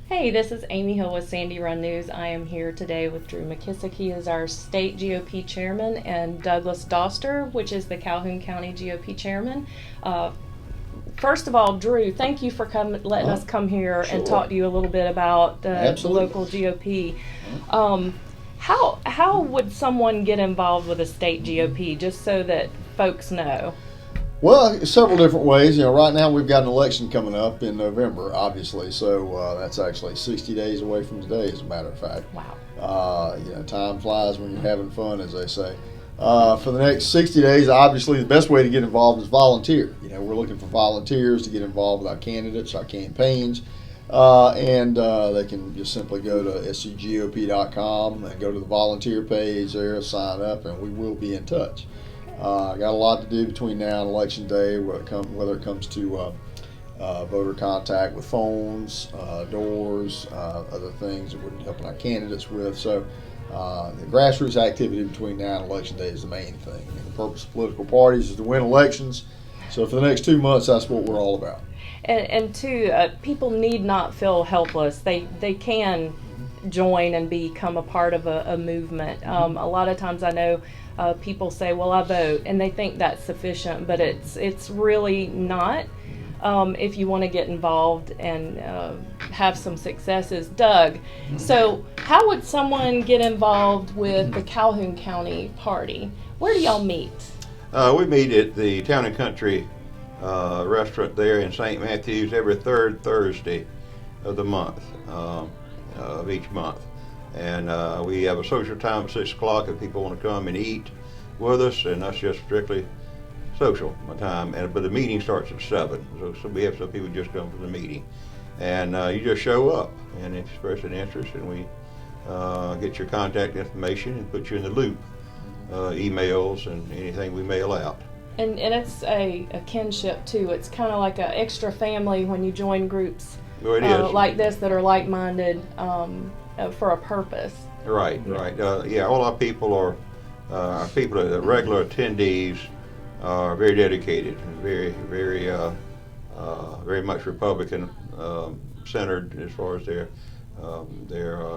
Hey, this is Amy Hill with Sandy Run News. I am here today with Drew McKissick. He is our state GOP chairman, and Douglas Doster, which is the Calhoun County GOP chairman. First of all, Drew, thank you for letting us come here and talk to you a little bit about the local GOP. How would someone get involved with a state GOP, just so that folks know? Well, several different ways. Right now we've got an election coming up in November, obviously. So that's actually 60 days away from today, as a matter of fact. Wow. Time flies when you're having fun, as they say. For the next 60 days, obviously, the best way to get involved is volunteer. We're looking for volunteers to get involved with our candidates, our campaigns. And they can just simply go to scgop.com and go to the volunteer page there, sign up, and we will be in touch. I got a lot to do between now and Election Day, whether it comes to voter contact with phones, doors, other things that we're helping our candidates with. So the grassroots activity between now and Election Day is the main thing. The purpose of political parties is to win elections. So for the next 2 months, that's what we're all about. And two, people need not feel helpless. They can join and become a part of a movement. A lot of times I know people say, well, I vote, and they think that's sufficient, but it's really not. If you want to get involved and have some successes. Doug, so how would someone get involved with the Calhoun County Party? Where do y'all meet? We meet at the Town and Country restaurant there in St. Matthews every third Thursday of the month, of each month. And we have a social time at 6 o'clock if people want to come and eat with us, and that's just strictly social time. But the meeting starts at 7, so we have some people just come for the meeting. And you just show up and express an interest, and we get your contact information and put you in the loop, emails and anything we mail out. And it's a kinship too. It's kind of like an extra family when you join groups like this that are like-minded for a purpose. Right. All our people are the regular attendees are very dedicated, very much Republican centered as far as their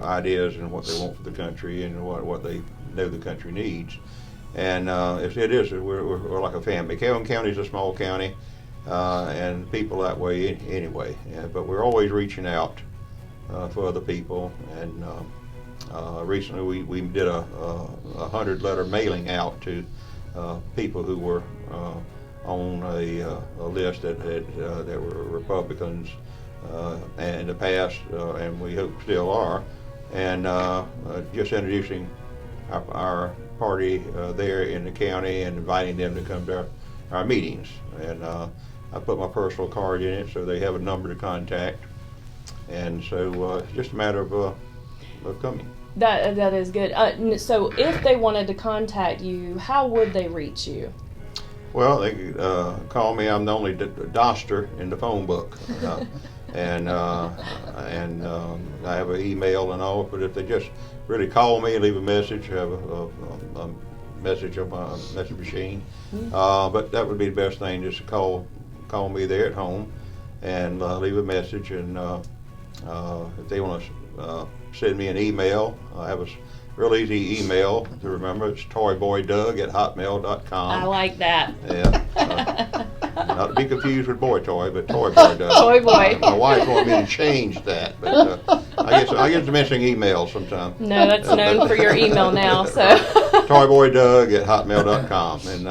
ideas and what they want for the country and what they know the country needs. And we're like a family. Calhoun County is a small county, and people that way anyway. But we're always reaching out for other people. And recently we did a 100-letter mailing out to people who were on a list that were Republicans in the past, and we hope still are. And just introducing our party there in the county and inviting them to come to our meetings. And I put my personal card in it so they have a number to contact. And so it's just a matter of coming. That is good. So if they wanted to contact you, how would they reach you? Well, they could call me. I'm the only Doster in the phone book. And I have an email and all, but if they just really call me and leave a message, have a message on my message machine. But that would be the best thing, just to call me there at home and leave a message. And if they want to send me an email, I have a real easy email to remember. It's toyboydoug@hotmail.com. I like that. Yeah. Not to be confused with Boy Toy, but Toy Boy Doug. Toy Boy. My wife wanted me to change that, but I get to missing emails sometimes. No, that's known for your email now. So. toyboydoug@hotmail.com, and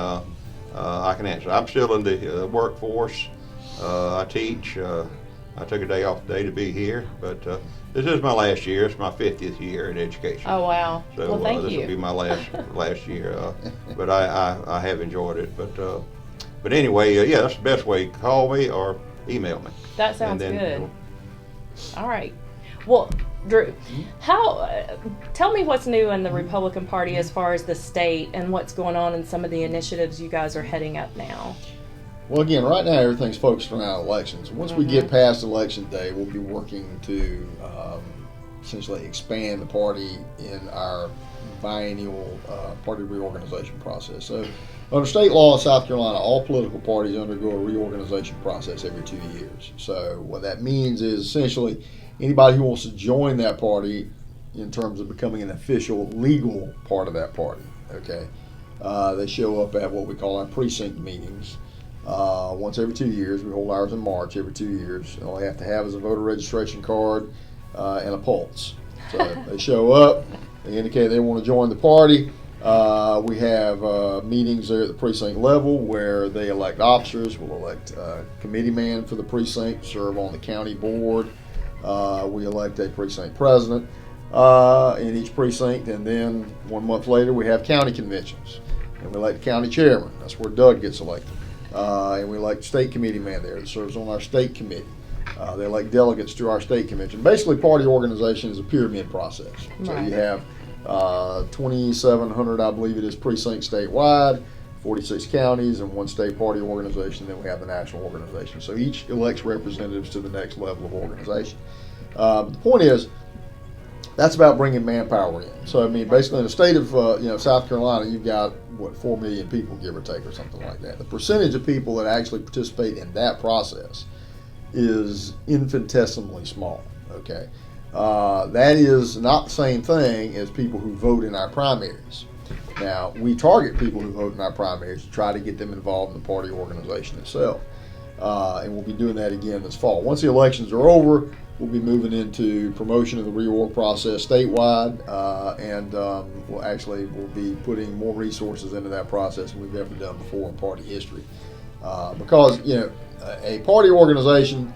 I can answer. I'm still in the workforce. I teach. I took a day off today to be here, but this is my last year. It's my 50th year in education. Oh wow! So well, thank this you. will be my last year. But I have enjoyed it. But anyway, that's the best way. Call me or email me. That sounds good. All right. Well, Drew, tell me what's new in the Republican Party as far as the state and what's going on in some of the initiatives you guys are heading up now. Well, again, right now everything's focused around elections. Once we get past Election Day, we'll be working to essentially expand the party in our biennial party reorganization process. So under state law in South Carolina, all political parties undergo a reorganization process every 2 years. So what that means is essentially anybody who wants to join that party in terms of becoming an official, legal part of that party. Okay, they show up at what we call our precinct meetings once every 2 years. We hold ours in March every 2 years. All they have to have is a voter registration card and a pulse. So they show up, they indicate they want to join the party. We have meetings there at the precinct level where they elect officers. We'll elect a committee man for the precinct, serve on the county board. We elect a precinct president in each precinct, and then 1 month later we have county conventions. And we elect the county chairman. That's where Doug gets elected. And we elect state committee man there that serves on our state committee. They elect delegates to our state convention. Basically, party organization is a pyramid process. So you have 2,700, I believe it is, precincts statewide, 46 counties, and one state party organization. Then we have the national organization. So each elects representatives to the next level of organization. The point is, that's about bringing manpower in. So I mean, basically, in the state of South Carolina, you've got 4 million people, give or take, or something like that. The percentage of people that actually participate in that process is infinitesimally small. Okay, that is not the same thing as people who vote in our primaries. Now, we target people who vote in our primaries to try to get them involved in the party organization itself, and we'll be doing that again this fall. Once the elections are over, we'll be moving into promotion of the reorg process statewide, and we'll be putting more resources into that process than we've ever done before in party history. Because a party organization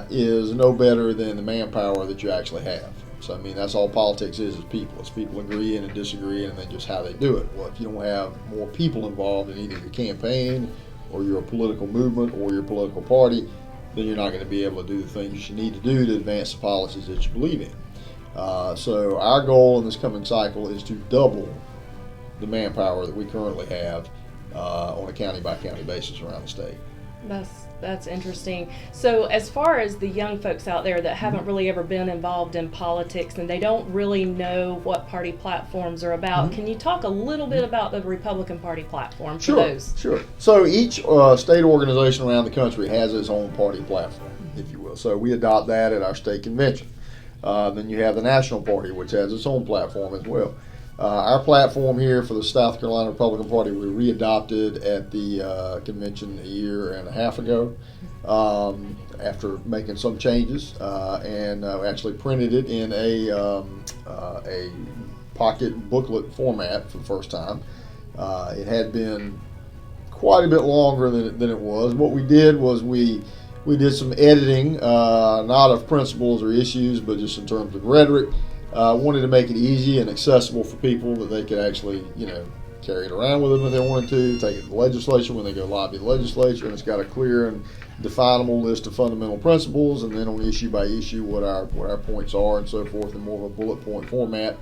is no better than the manpower that you actually have. So I mean, that's all politics is people. It's people agreeing and disagreeing, and then just how they do it. Well, if you don't have more people involved in either your campaign or your political movement or your political party, then you're not going to be able to do the things you need to do to advance the policies that you believe in. So our goal in this coming cycle is to double the manpower that we currently have on a county-by-county basis around the state. That's interesting. So as far as the young folks out there that haven't really ever been involved in politics and they don't really know what party platforms are about, can you talk a little bit about the Republican Party platform for those? Sure. So each state organization around the country has its own party platform, if you will. So we adopt that at our state convention. Then you have the National Party, which has its own platform as well. Our platform here for the South Carolina Republican Party, we readopted at the convention a year and a half ago after making some changes, and actually printed it in a pocket booklet format for the first time. It had been quite a bit longer than it was. What we did was we did some editing, not of principles or issues, but just in terms of rhetoric. Wanted to make it easy and accessible for people that they could actually, carry it around with them if they wanted to, take it to the legislature when they go lobby the legislature, and it's got a clear and definable list of fundamental principles, and then on issue by issue what our points are and so forth in more of a bullet point format.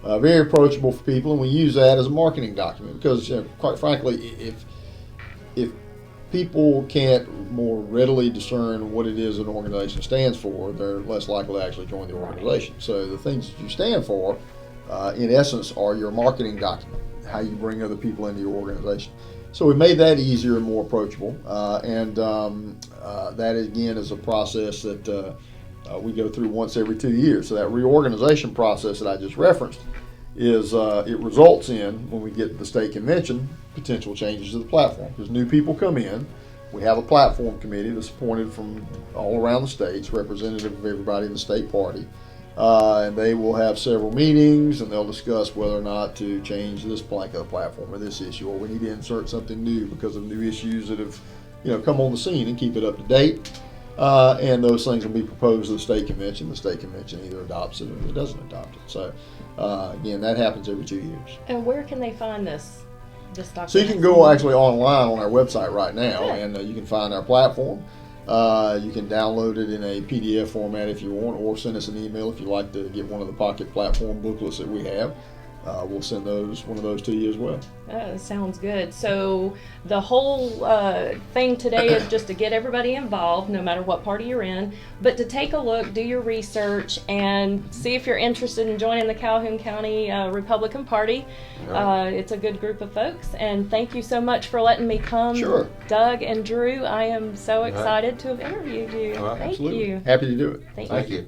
Very approachable for people, and we use that as a marketing document because, quite frankly, if people can't more readily discern what it is an organization stands for, they're less likely to actually join the organization. So the things that you stand for, in essence, are your marketing document, how you bring other people into your organization. So we made that easier and more approachable, and that, again, is a process that we go through once every 2 years. So that reorganization process that I just referenced is it results in, when we get to the state convention, potential changes to the platform. Because new people come in, we have a platform committee that's appointed from all around the states, representative of everybody in the state party, and they will have several meetings, and they'll discuss whether or not to change this plank of the platform or this issue, or we need to insert something new because of new issues that have come on the scene, and keep it up to date. And those things will be proposed to the state convention. The state convention either adopts it or it doesn't adopt it. So, again, that happens every 2 years. And where can they find this document? So you can go actually online on our website right now, and you can find our platform. You can download it in a PDF format if you want, or send us an email if you'd like to get one of the pocket platform booklets that we have. we'll send one of those to you as well. Sounds good. So the whole thing today is just to get everybody involved, no matter what party you're in, but to take a look, do your research, and see if you're interested in joining the Calhoun County Republican Party. It's a good group of folks, and thank you so much for letting me come. Sure. Doug and Drew, I am so excited to have interviewed you. Thank Absolutely. you. Happy to do it. Thank Thank you.